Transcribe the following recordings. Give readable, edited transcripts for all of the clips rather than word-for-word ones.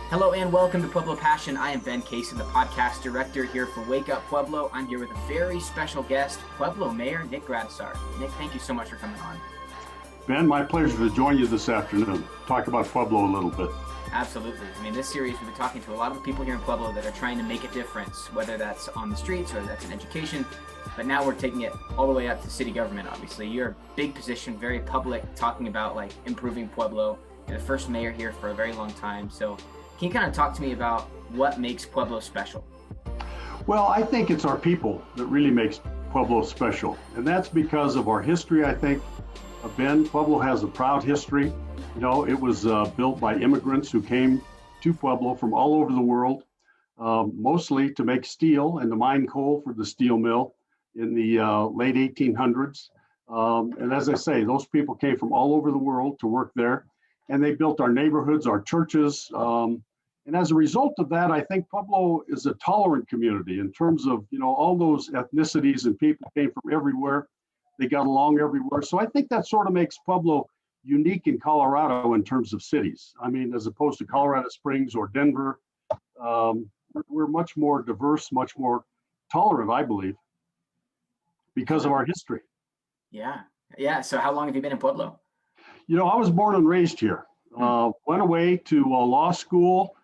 Hello and welcome to Pueblo Passion. I am Ben Cason, the podcast director here for Wake Up Pueblo. I'm here with a very special guest, Pueblo Mayor Nick Gradisar. Nick, thank you so much for coming on. Ben, my pleasure to join you this afternoon. Talk about Pueblo a little bit. Absolutely. I mean, this series we've been talking to a lot of the people here in Pueblo that are trying to make a difference, whether that's on the streets or that's in education. But now we're taking it all the way up to city government, obviously. You're a big position, very public, talking about like improving Pueblo. You're the first mayor here for a very long time. So can you kind of talk to me about what makes Pueblo special? Well, I think it's our people that really makes Pueblo special. And that's because of our history, I think. Ben, Pueblo has a proud history. You know, it was built by immigrants who came to Pueblo from all over the world, mostly to make steel and to mine coal for the steel mill in the late 1800s. And as I say, those people came from all over the world to work there. And they built our neighborhoods, our churches. And as a result of that, I think Pueblo is a tolerant community in terms of, you know, all those ethnicities and people came from everywhere. They got along everywhere. So I think that sort of makes Pueblo unique in Colorado in terms of cities. I mean, as opposed to Colorado Springs or Denver, we're much more diverse, much more tolerant, I believe, because of our history. Yeah. So how long have you been in Pueblo? You know, I was born and raised here. Went away to law school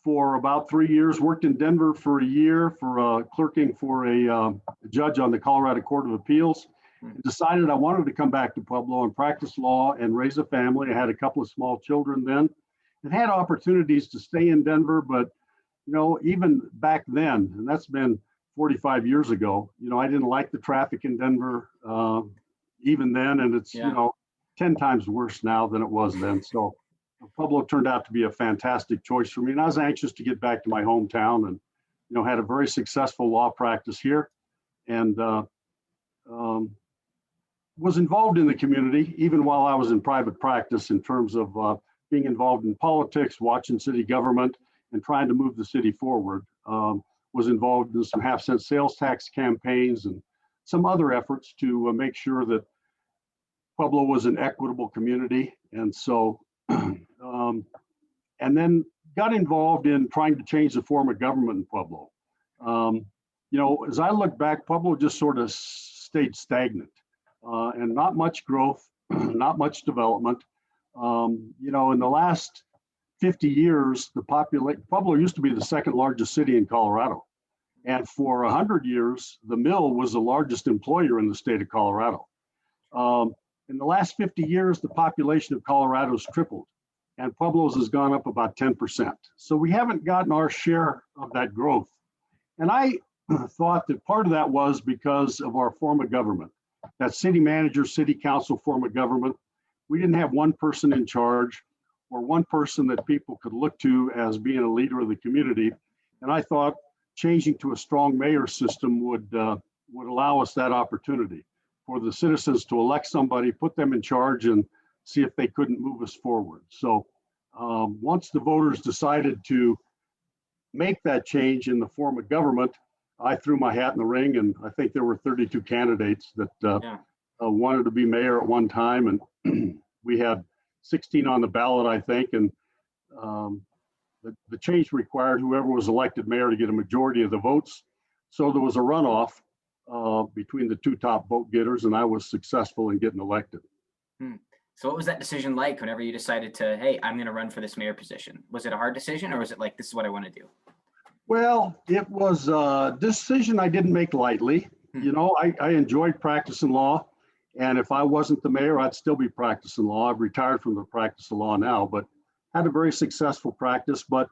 for about 3 years, worked in Denver for a year for clerking for a judge on the Colorado Court of Appeals. Decided I wanted to come back to Pueblo and practice law and raise a family. I had a couple of small children then and had opportunities to stay in Denver. But, you know, even back then, and that's been 45 years ago, you know, I didn't like the traffic in Denver even then. And it's, you know, 10 times worse now than it was then. So Pueblo turned out to be a fantastic choice for me. And I was anxious to get back to my hometown and, you know, had a very successful law practice here and was involved in the community, even while I was in private practice in terms of being involved in politics, watching city government and trying to move the city forward. Was involved in some half-cent sales tax campaigns and some other efforts to make sure that Pueblo was an equitable community. And so, and then got involved in trying to change the form of government in Pueblo. You know, as I look back, Pueblo just sort of stayed stagnant and not much growth, not much development. You know, in the last 50 years, Pueblo used to be the second largest city in Colorado. And for 100 years, the mill was the largest employer in the state of Colorado. In the last 50 years, the population of Colorado's tripled, and Pueblo's has gone up about 10%. So we haven't gotten our share of that growth. And I thought that part of that was because of our form of government, that city manager, city council form of government. We didn't have one person in charge or one person that people could look to as being a leader of the community. And I thought changing to a strong mayor system would allow us that opportunity for the citizens to elect somebody, put them in charge, and see if they couldn't move us forward. So once the voters decided to make that change in the form of government, I threw my hat in the ring, and I think there were 32 candidates that wanted to be mayor at one time, and we had 16 on the ballot, I think, and the change required whoever was elected mayor to get a majority of the votes. So there was a runoff between the two top vote getters, and I was successful in getting elected. So what was that decision like whenever you decided to, hey, I'm going to run for this mayor position? Was it a hard decision, or was it like, this is what I want to do? Well, it was a decision I didn't make lightly. You know, I enjoyed practicing law, and if I wasn't the mayor, I'd still be practicing law. I've retired from the practice of law now, but had a very successful practice. But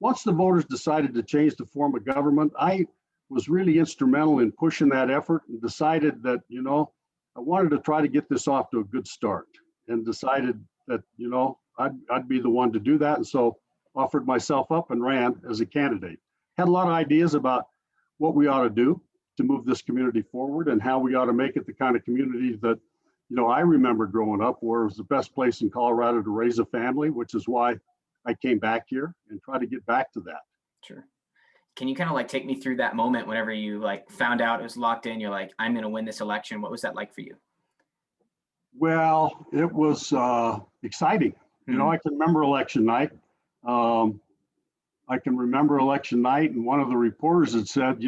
once the voters decided to change the form of government, I was really instrumental in pushing that effort and decided that, you know, I wanted to try to get this off to a good start, and decided that, you know, I'd be the one to do that. And so offered myself up and ran as a candidate. Had a lot of ideas about what we ought to do to move this community forward and how we ought to make it the kind of community that, you know, I remember growing up where it was the best place in Colorado to raise a family, which is why I came back here and try to get back to that. Sure. Can you kind of like take me through that moment whenever you like found out it was locked in, you're like, I'm going to win this election? What was that like for you? Well, it was exciting. You know, I can remember election night. I can remember election night, and one of the reporters had said,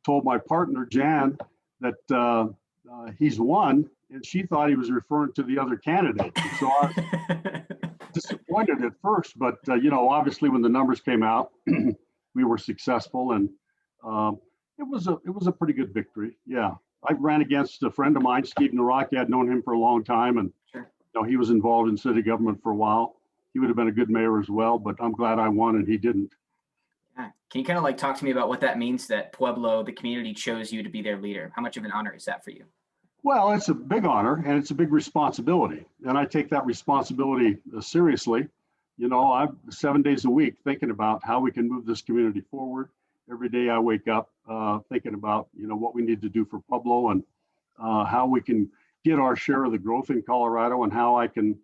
told my partner, Jan, that he's won, and she thought he was referring to the other candidate. And so I was disappointed at first, but, obviously when the numbers came out, we were successful, and it was a pretty good victory. Yeah. I ran against a friend of mine, Steve Naraki. I'd known him for a long time, and Sure. he was involved in city government for a while. He would have been a good mayor as well, but I'm glad I won and he didn't. Yeah. Can you kind of like talk to me about what that means that Pueblo, the community, chose you to be their leader? How much of an honor is that for you? Well, it's a big honor and it's a big responsibility, and I take that responsibility seriously. I'm 7 days a week thinking about how we can move this community forward. Every day I wake up thinking about what we need to do for Pueblo, and how we can get our share of the growth in Colorado, and how I can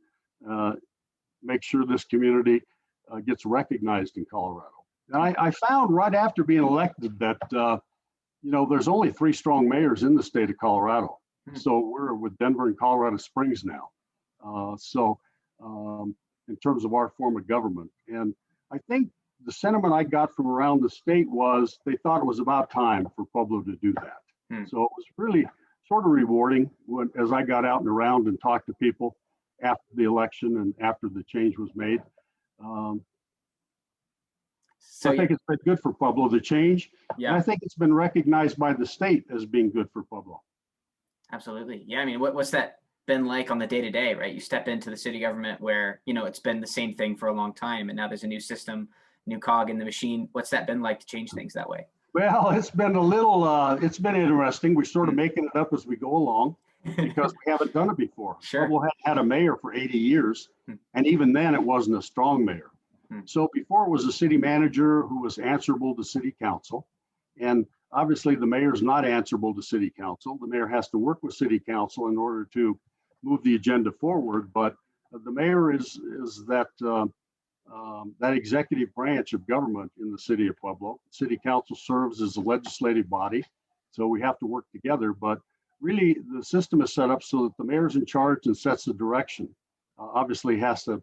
make sure this community gets recognized in Colorado. And I found right after being elected that there's only 3 strong mayors in the state of Colorado. So we're with Denver and Colorado Springs now. In terms of our form of government, and I think the sentiment I got from around the state was they thought it was about time for Pueblo to do that. So it was really sort of rewarding as I got out and around and talked to people after the election and after the change was made. So I think it's been good for Pueblo, the change. Yeah. And I think it's been recognized by the state as being good for Pueblo. Absolutely. Yeah. I mean, what's that been like on the day to day, right? You step into the city government where, it's been the same thing for a long time, and now there's a new system, new cog in the machine. What's that been like to change things that way? Well, it's been it's been interesting. We're sort of making it up as we go along because we haven't done it before. Sure. Pueblo had a mayor for 80 years, and even then it wasn't a strong mayor. So before it was a city manager who was answerable to city council, and obviously the mayor's not answerable to city council. The mayor has to work with city council in order to move the agenda forward, but the mayor is that that executive branch of government in the city of Pueblo. City council serves as a legislative body, so we have to work together. But really, the system is set up so that the mayor's in charge and sets the direction. Obviously, has to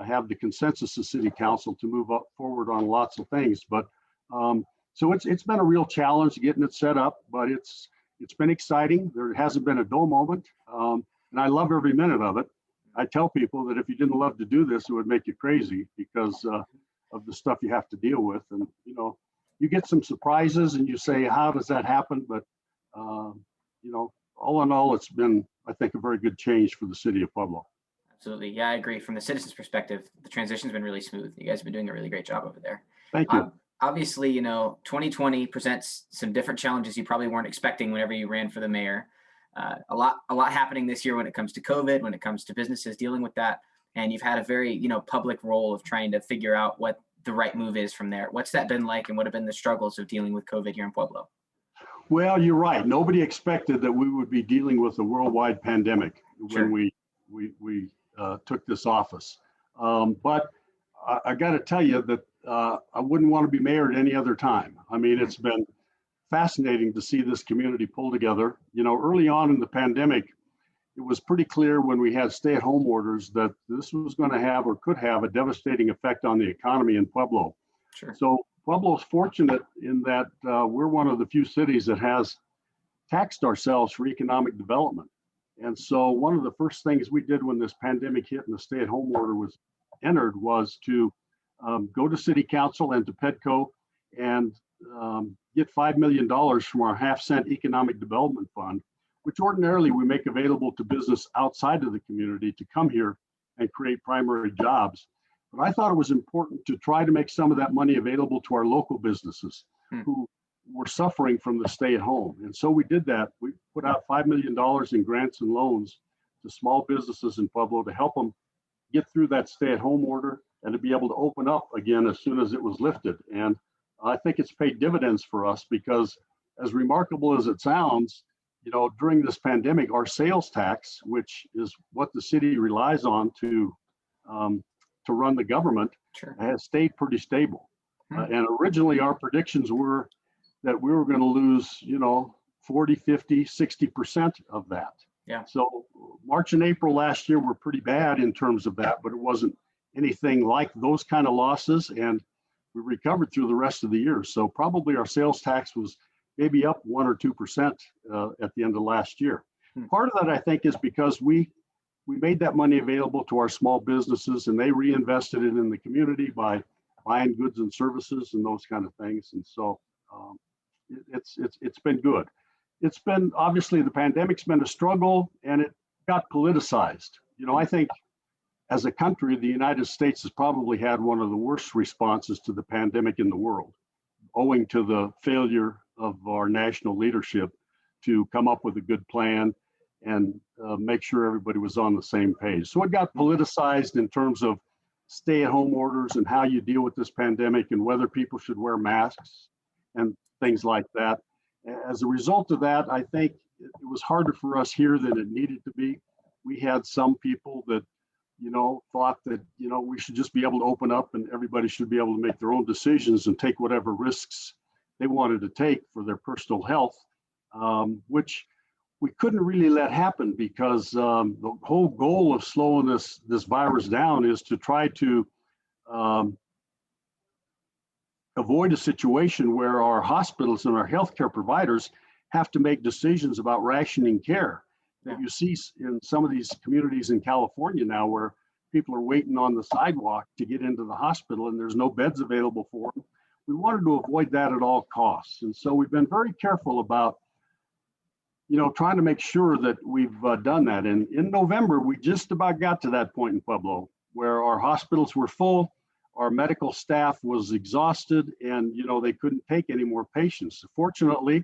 have the consensus of city council to move up forward on lots of things. But so it's been a real challenge getting it set up, but it's been exciting. There hasn't been a dull moment, and I love every minute of it. I tell people that if you didn't love to do this, it would make you crazy because of the stuff you have to deal with. And, you get some surprises and you say, how does that happen? But, all in all, it's been, I think, a very good change for the city of Pueblo. Absolutely. Yeah, I agree. From the citizens' perspective, the transition's been really smooth. You guys have been doing a really great job over there. Thank you. Obviously, 2020 presents some different challenges you probably weren't expecting whenever you ran for the mayor. A lot happening this year when it comes to COVID, when it comes to businesses dealing with that. And you've had a very, public role of trying to figure out what the right move is from there. What's that been like, and what have been the struggles of dealing with COVID here in Pueblo? Well, you're right. Nobody expected that we would be dealing with a worldwide pandemic when we took this office. But I got to tell you that I wouldn't want to be mayor at any other time. I mean, it's been fascinating to see this community pull together. Early on in the pandemic, it was pretty clear when we had stay-at-home orders that this was going to have or could have a devastating effect on the economy in Pueblo. Sure. So Pueblo is fortunate in that we're one of the few cities that has taxed ourselves for economic development. And so one of the first things we did when this pandemic hit and the stay-at-home order was entered was to go to City Council and to PEDCO and get $5 million from our half-cent economic development fund, which ordinarily we make available to business outside of the community to come here and create primary jobs. But I thought it was important to try to make some of that money available to our local businesses who were suffering from the stay-at-home. And so we did that. We put out $5 million in grants and loans to small businesses in Pueblo to help them get through that stay-at-home order and to be able to open up again as soon as it was lifted. And I think it's paid dividends for us because, as remarkable as it sounds, during this pandemic, our sales tax, which is what the city relies on to run the government, has stayed pretty stable. And originally our predictions were that we were going to lose, 40, 50, 60% of that. Yeah. So March and April last year were pretty bad in terms of that, but it wasn't anything like those kind of losses. And we recovered through the rest of the year. So probably our sales tax was maybe up 1 or 2% at the end of last year. Part of that, I think, is because we made that money available to our small businesses, and they reinvested it in the community by buying goods and services and those kind of things. And so it's been good. It's been, obviously, the pandemic's been a struggle, and it got politicized. I think as a country, the United States has probably had one of the worst responses to the pandemic in the world, owing to the failure of our national leadership to come up with a good plan and make sure everybody was on the same page. So it got politicized in terms of stay-at-home orders and how you deal with this pandemic and whether people should wear masks and things like that. As a result of that, I think it was harder for us here than it needed to be. We had some people that thought that, we should just be able to open up and everybody should be able to make their own decisions and take whatever risks they wanted to take for their personal health, which we couldn't really let happen because the whole goal of slowing this virus down is to try to avoid a situation where our hospitals and our healthcare providers have to make decisions about rationing care. That you see in some of these communities in California now, where people are waiting on the sidewalk to get into the hospital and there's no beds available for them. We wanted to avoid that at all costs. And so we've been very careful about, trying to make sure that we've done that. And in November, we just about got to that point in Pueblo where our hospitals were full, our medical staff was exhausted, and, they couldn't take any more patients. Fortunately,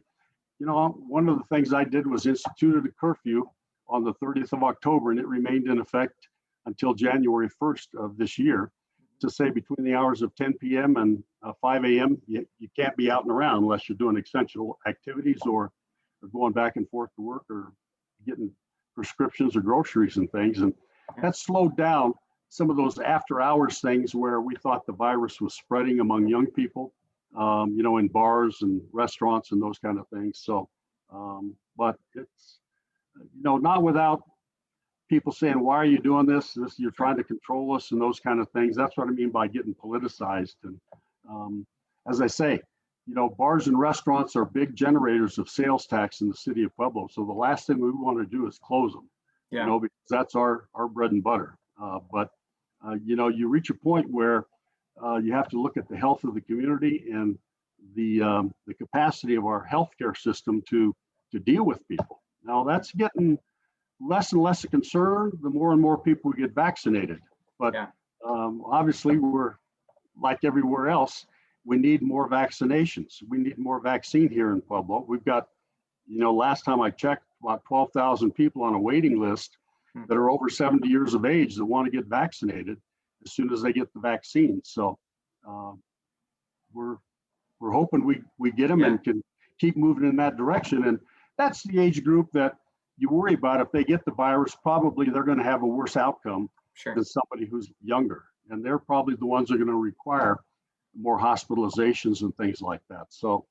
one of the things I did was instituted a curfew on the 30th of October, and it remained in effect until January 1st of this year, to say between the hours of 10 p.m. and 5 a.m., you can't be out and around unless you're doing essential activities or going back and forth to work or getting prescriptions or groceries and things. And that slowed down some of those after hours things where we thought the virus was spreading among young people. In bars and restaurants and those kind of things. So, but it's, not without people saying, why are you doing this? You're trying to control us and those kind of things. That's what I mean by getting politicized. And as I say, bars and restaurants are big generators of sales tax in the city of Pueblo. So the last thing we want to do is close them, because that's our bread and butter. But you reach a point where you have to look at the health of the community and the capacity of our healthcare system to deal with people. Now that's getting less and less a concern the more and more people get vaccinated. But obviously, we're like everywhere else. We need more vaccinations. We need more vaccine here in Pueblo. We've got, last time I checked, about 12,000 people on a waiting list that are over 70 years of age that want to get vaccinated as soon as they get the vaccine. So we're hoping we get them and can keep moving in that direction. And that's the age group that you worry about. If they get the virus, probably they're going to have a worse outcome than somebody who's younger. And they're probably the ones that are going to require more hospitalizations and things like that. So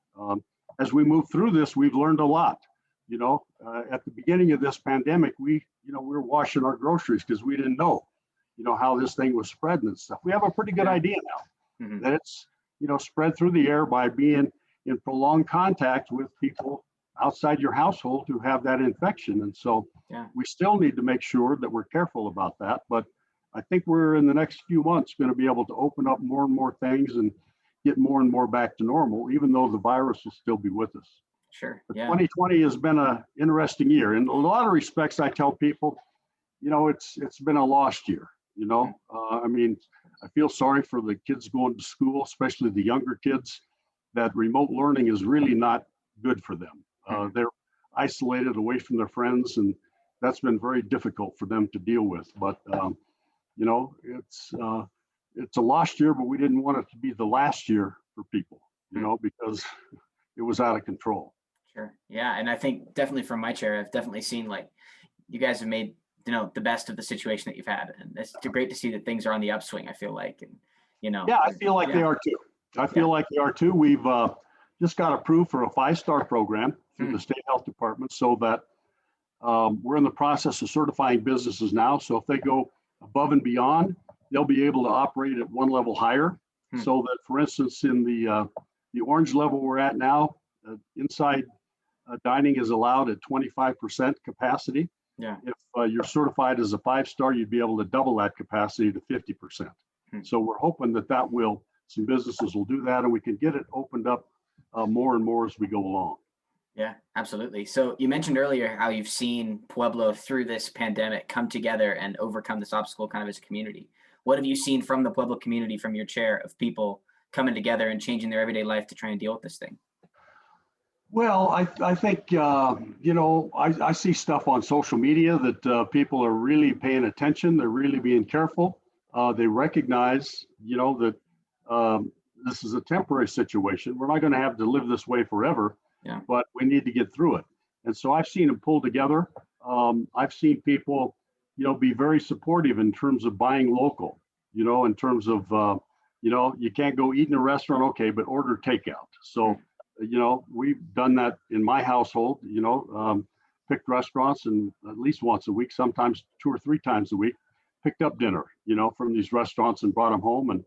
as we move through this, we've learned a lot. At the beginning of this pandemic, we were washing our groceries because we didn't know, how this thing was spreading and stuff. We have a pretty good idea now that it's, spread through the air by being in prolonged contact with people outside your household who have that infection. And so we still need to make sure that we're careful about that. But I think we're in the next few months going to be able to open up more and more things and get more and more back to normal, even though the virus will still be with us. Sure. But 2020 has been an interesting year. In a lot of respects, I tell people, it's been a lost year. I mean, I feel sorry for the kids going to school, especially the younger kids, that remote learning is really not good for them. They're isolated away from their friends, and that's been very difficult for them to deal with. But, it's a lost year, but we didn't want it to be the last year for people, because it was out of control. Sure. Yeah. And I think definitely from my chair, I've definitely seen like you guys have made, the best of the situation that you've had. And it's great to see that things are on the upswing, I feel like. And, Yeah, I feel like they are too. I feel like they are too. We've just got approved for a 5-star program through the state health department, so that we're in the process of certifying businesses now. So if they go above and beyond, they'll be able to operate at one level higher. So that, for instance, in the orange level we're at now, inside dining is allowed at 25% capacity. Yeah. If you're certified as a 5-star, you'd be able to double that capacity to 50%. So we're hoping that some businesses will do that, and we can get it opened up more and more as we go along. Yeah, absolutely. So you mentioned earlier how you've seen Pueblo through this pandemic come together and overcome this obstacle kind of as a community. What have you seen from the Pueblo community, from your chair, of people coming together and changing their everyday life to try and deal with this thing? Well, I think, I see stuff on social media that people are really paying attention. They're really being careful. They recognize, that this is a temporary situation. We're not going to have to live this way forever, but we need to get through it. And so I've seen them pull together. I've seen people, be very supportive in terms of buying local, in terms of, you can't go eat in a restaurant, okay, but order takeout. So, we've done that in my household, picked restaurants, and at least once a week, sometimes 2 or 3 times a week, picked up dinner, from these restaurants and brought them home, and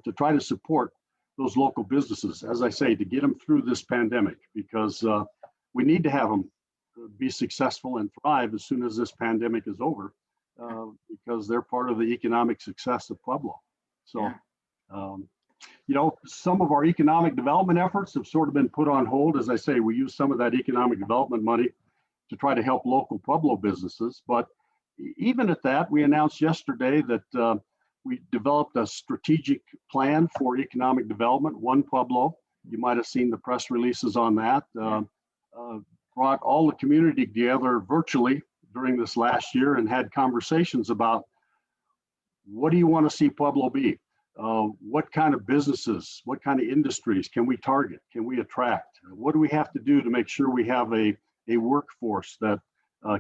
to try to support those local businesses, as I say, to get them through this pandemic, because we need to have them be successful and thrive as soon as this pandemic is over, because they're part of the economic success of Pueblo. So, some of our economic development efforts have sort of been put on hold. As I say, we use some of that economic development money to try to help local Pueblo businesses. But even at that, we announced yesterday that we developed a strategic plan for economic development, One Pueblo. You might have seen the press releases on that. Brought all the community together virtually during this last year and had conversations about, what do you want to see Pueblo be? What kind of businesses, what kind of industries can we target? Can we attract? What do we have to do to make sure we have a workforce that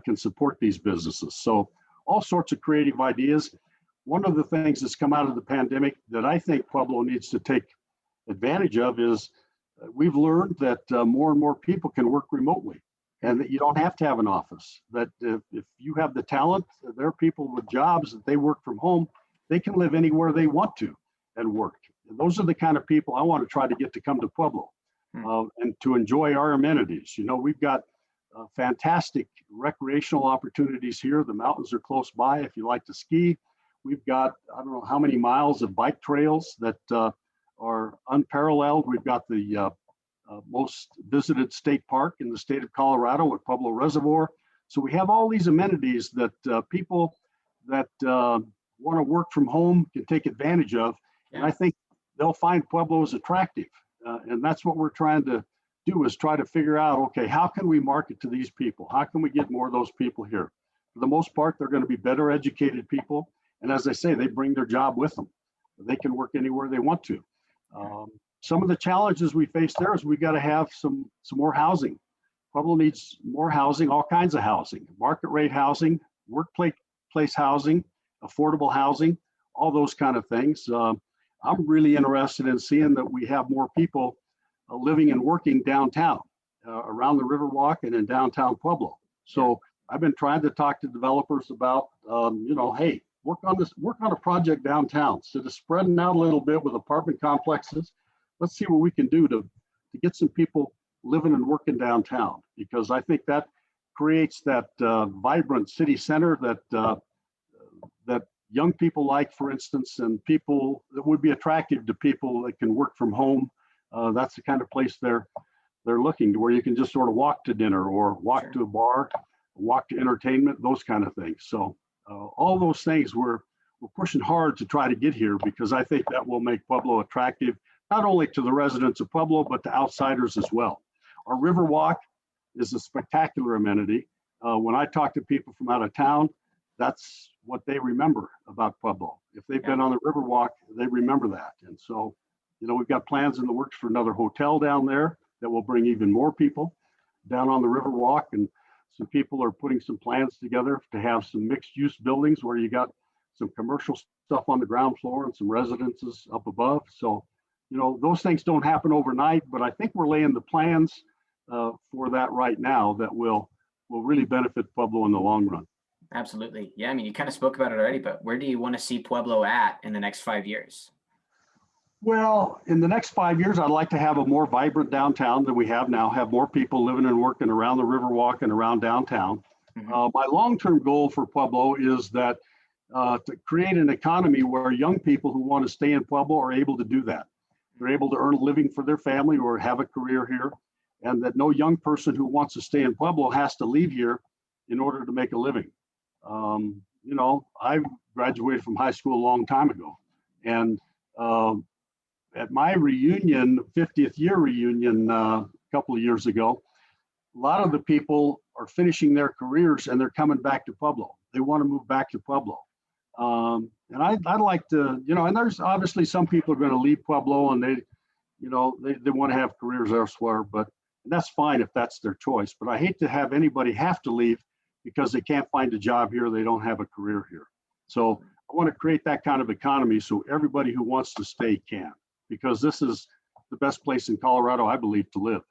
can support these businesses? So all sorts of creative ideas. One of the things that's come out of the pandemic that I think Pueblo needs to take advantage of is we've learned that more and more people can work remotely, and that you don't have to have an office. That if you have the talent, there are people with jobs that they work from home, they can live anywhere they want to and work. And those are the kind of people I want to try to get to come to Pueblo and to enjoy our amenities. We've got fantastic recreational opportunities here. The mountains are close by if you like to ski. We've got, I don't know how many miles of bike trails that are unparalleled. We've got the most visited state park in the state of Colorado at Pueblo Reservoir. So we have all these amenities that people that want to work from home can take advantage of. And I think they'll find Pueblo is attractive. And that's what we're trying to do, is try to figure out, okay, how can we market to these people? How can we get more of those people here? For the most part, they're going to be better educated people. And as I say, they bring their job with them. They can work anywhere they want to. Some of the challenges we face there is we got to have some more housing. Pueblo needs more housing, all kinds of housing, market rate housing, workplace housing, affordable housing, all those kind of things. I'm really interested in seeing that we have more people living and working downtown, around the Riverwalk and in downtown Pueblo. So I've been trying to talk to developers about, hey, work on a project downtown. Instead of spreading out a little bit with apartment complexes, let's see what we can do to get some people living and working downtown, because I think that creates that vibrant city center that young people like, for instance, and people that would be attractive to people that can work from home. That's the kind of place they're looking to, where you can just sort of walk to dinner or walk to a bar, walk to entertainment, those kind of things. So all those things we're pushing hard to try to get here, because I think that will make Pueblo attractive, not only to the residents of Pueblo, but to outsiders as well. Our Riverwalk is a spectacular amenity. When I talk to people from out of town, that's what they remember about Pueblo. If they've been on the Riverwalk, they remember that. And so, we've got plans in the works for another hotel down there that will bring even more people down on the Riverwalk. And some people are putting some plans together to have some mixed use buildings where you got some commercial stuff on the ground floor and some residences up above. So, those things don't happen overnight, but I think we're laying the plans for that right now that will really benefit Pueblo in the long run. Absolutely. Yeah, I mean, you kind of spoke about it already, but where do you want to see Pueblo at in the next 5 years? Well, in the next 5 years, I'd like to have a more vibrant downtown than we have now, have more people living and working around the Riverwalk and around downtown. My long-term goal for Pueblo is that to create an economy where young people who want to stay in Pueblo are able to do that. They're able to earn a living for their family or have a career here, and that no young person who wants to stay in Pueblo has to leave here in order to make a living. You know, I graduated from high school a long time ago, and at my reunion, 50th year reunion a couple of years ago, a lot of the people are finishing their careers and they're coming back to Pueblo. They want to move back to Pueblo. And I'd like to, you know, and there's obviously some people are going to leave Pueblo and they want to have careers elsewhere, but that's fine if that's their choice. But I hate to have anybody have to leave because they can't find a job here, they don't have a career here. So I want to create that kind of economy so everybody who wants to stay can, because this is the best place in Colorado, I believe, to live.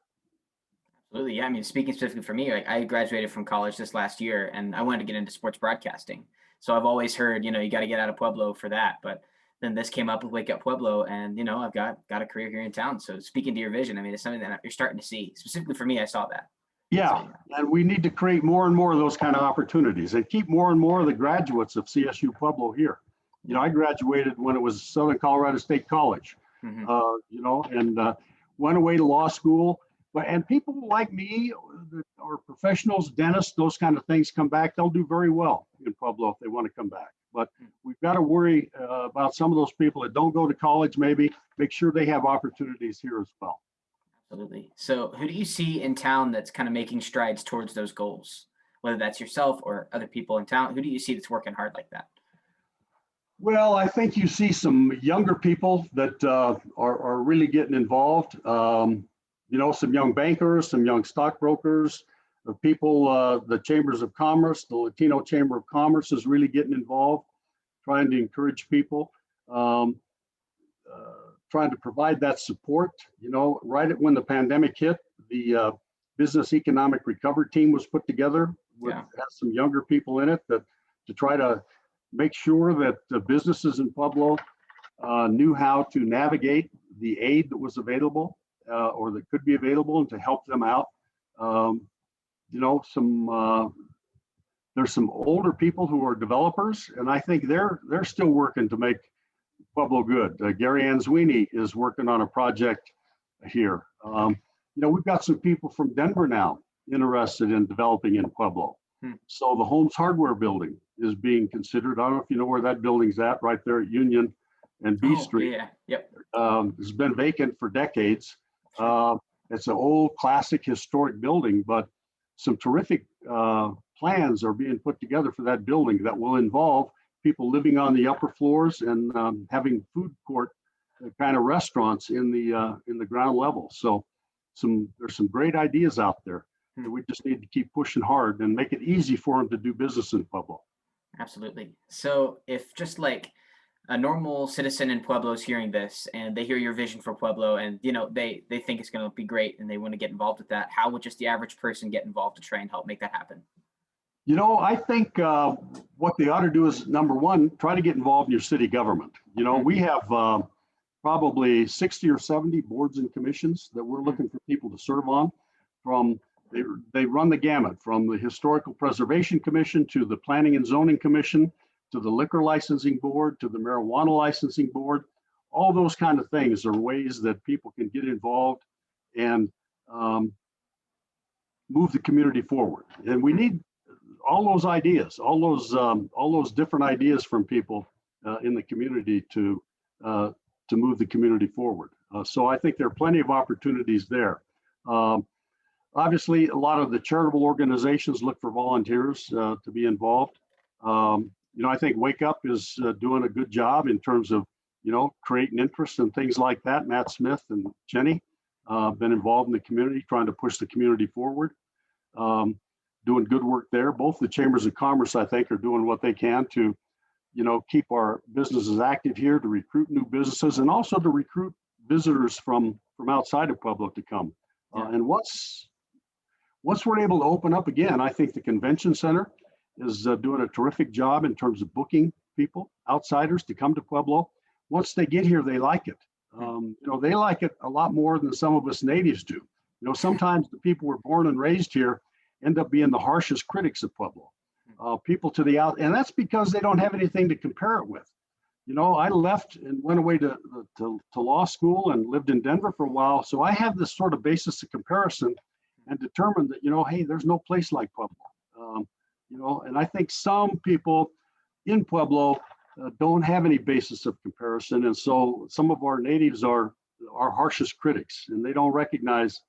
Absolutely. Yeah. I mean, speaking specifically for me, I graduated from college this last year and I wanted to get into sports broadcasting. So I've always heard, you know, you got to get out of Pueblo for that. But then this came up with Wake Up Pueblo and, you know, I've got a career here in town. So speaking to your vision, I mean, it's something that you're starting to see. Specifically for me, I saw that. Yeah, So, and we need to create more and more of those kind of opportunities and keep more and more of the graduates of CSU Pueblo here. You know, I graduated when it was Southern Colorado State College, you know, and went away to law school. And people like me or professionals, dentists, those kind of things come back, they'll do very well in Pueblo if they want to come back. But we've got to worry about some of those people that don't go to college, maybe make sure they have opportunities here as well. Absolutely. So who do you see in town that's kind of making strides towards those goals? Whether that's yourself or other people in town, who do you see that's working hard like that? Well, I think you see some younger people that are really getting involved. You know, some young bankers, some young stockbrokers, people, the chambers of commerce, the Latino Chamber of Commerce is really getting involved, trying to encourage people, trying to provide that support. You know, right when the pandemic hit, the Business Economic Recovery Team was put together with has some younger people in it that to try to make sure that the businesses in Pueblo knew how to navigate the aid that was available or that could be available and to help them out. You know, there's some older people who are developers, and I think they're still working to make Pueblo good. Gary Anzwini is working on a project here. You know, we've got some people from Denver now interested in developing in Pueblo. So the Holmes Hardware Building is being considered. I don't know if you know where that building's at, right there at Union and B Street. Yeah, yep. It's been vacant for decades. It's an old, classic, historic building, but some terrific plans are being put together for that building that will involve people living on the upper floors and having food court kind of restaurants in the ground level. So there's some great ideas out there. And we just need to keep pushing hard and make it easy for them to do business in Pueblo. Absolutely. So if just like a normal citizen in Pueblo is hearing this and they hear your vision for Pueblo and, you know, they think it's going to be great and they want to get involved with that, how would just the average person get involved to try and help make that happen? You know, I think what they ought to do is, number one, try to get involved in your city government. You know, we have probably 60 or 70 boards and commissions that we're looking for people to serve on. They run the gamut from the Historical Preservation Commission to the Planning and Zoning Commission to the Liquor Licensing Board to the Marijuana Licensing Board. All those kind of things are ways that people can get involved and move the community forward. And we need all those ideas, all those different ideas from people in the community to move the community forward. So I think there are plenty of opportunities there. Obviously, a lot of the charitable organizations look for volunteers to be involved. You know, I think Wake Up is doing a good job in terms of, you know, creating interest and things like that. Matt Smith and Jenny been involved in the community, trying to push the community forward, doing good work there. Both the chambers of commerce, I think, are doing what they can to, you know, keep our businesses active here, to recruit new businesses, and also to recruit visitors from outside of Pueblo to come. And once we're able to open up again, I think the convention center is doing a terrific job in terms of booking people, outsiders to come to Pueblo. Once they get here, they like it. They like it a lot more than some of us natives do. Sometimes the people who were born and raised here end up being the harshest critics of Pueblo. People to the out, and that's because they don't have anything to compare it with. I left and went away to law school and lived in Denver for a while. So I have this sort of basis of comparison and determined that, hey, there's no place like Pueblo. And I think some people in Pueblo don't have any basis of comparison. And so some of our natives are our harshest critics, and they don't recognize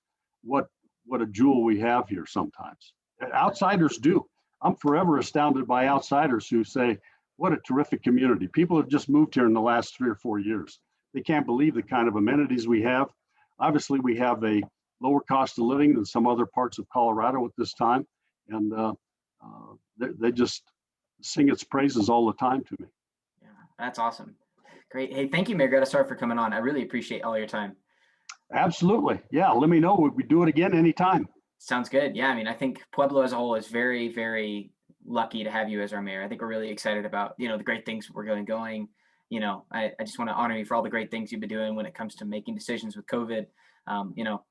what a jewel we have here sometimes. Outsiders do. I'm forever astounded by outsiders who say, what a terrific community. People have just moved here in the last 3 or 4 years. They can't believe the kind of amenities we have. Obviously, we have a lower cost of living than some other parts of Colorado at this time. And they just sing its praises all the time to me. Yeah, that's awesome. Great. Hey, thank you, Mayor Gradisar, for coming on. I really appreciate all your time. Absolutely. Yeah, let me know. We do it again anytime. Sounds good. Yeah, I think Pueblo as a whole is very, very lucky to have you as our mayor. I think we're really excited about, the great things we're going. I just want to honor you for all the great things you've been doing when it comes to making decisions with COVID.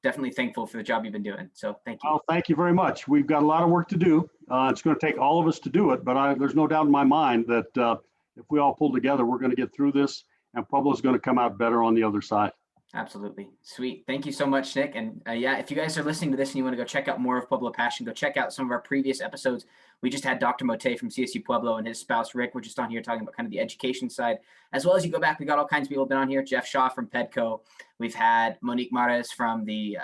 Definitely thankful for the job you've been doing. So thank you. Well, thank you very much. We've got a lot of work to do. It's going to take all of us to do it, but there's no doubt in my mind that if we all pull together, we're going to get through this, and Pueblo's going to come out better on the other side. Absolutely. Sweet. Thank you so much, Nick. And if you guys are listening to this and you want to go check out more of Pueblo Passion, go check out some of our previous episodes. We just had Dr. Mote from CSU Pueblo and his spouse, Rick. We're just on here talking about kind of the education side. As well as you go back, we got all kinds of people been on here. Jeff Shaw from Pedco. We've had Monique Mares from the,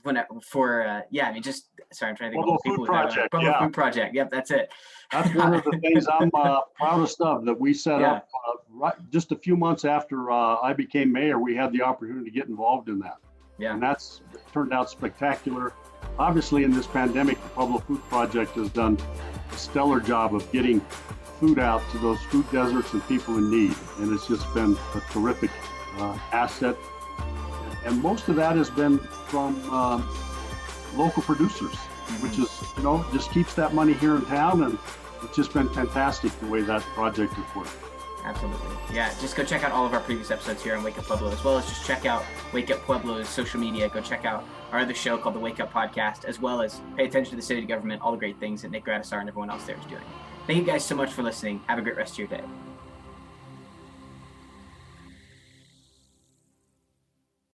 sorry, I'm trying to think Pueblo of people. Food Project. Pueblo Food Project. Yep, that's it. That's one of the things I'm proudest of, that we set up right just a few months after I became mayor. We had the opportunity to get involved in that. Yeah. And that's turned out spectacular. Obviously, in this pandemic, the Pueblo Food Project has done a stellar job of getting food out to those food deserts and people in need. And it's just been a terrific asset. And most of that has been from local producers, which is, just keeps that money here in town. And it's just been fantastic the way that project has worked. Absolutely. Yeah, just go check out all of our previous episodes here on Wake Up Pueblo, as well as just check out Wake Up Pueblo's social media. Go check out our other show called the Wake Up Podcast, as well as pay attention to the city government, all the great things that Nick Gradisar and everyone else there is doing. Thank you guys so much for listening. Have a great rest of your day.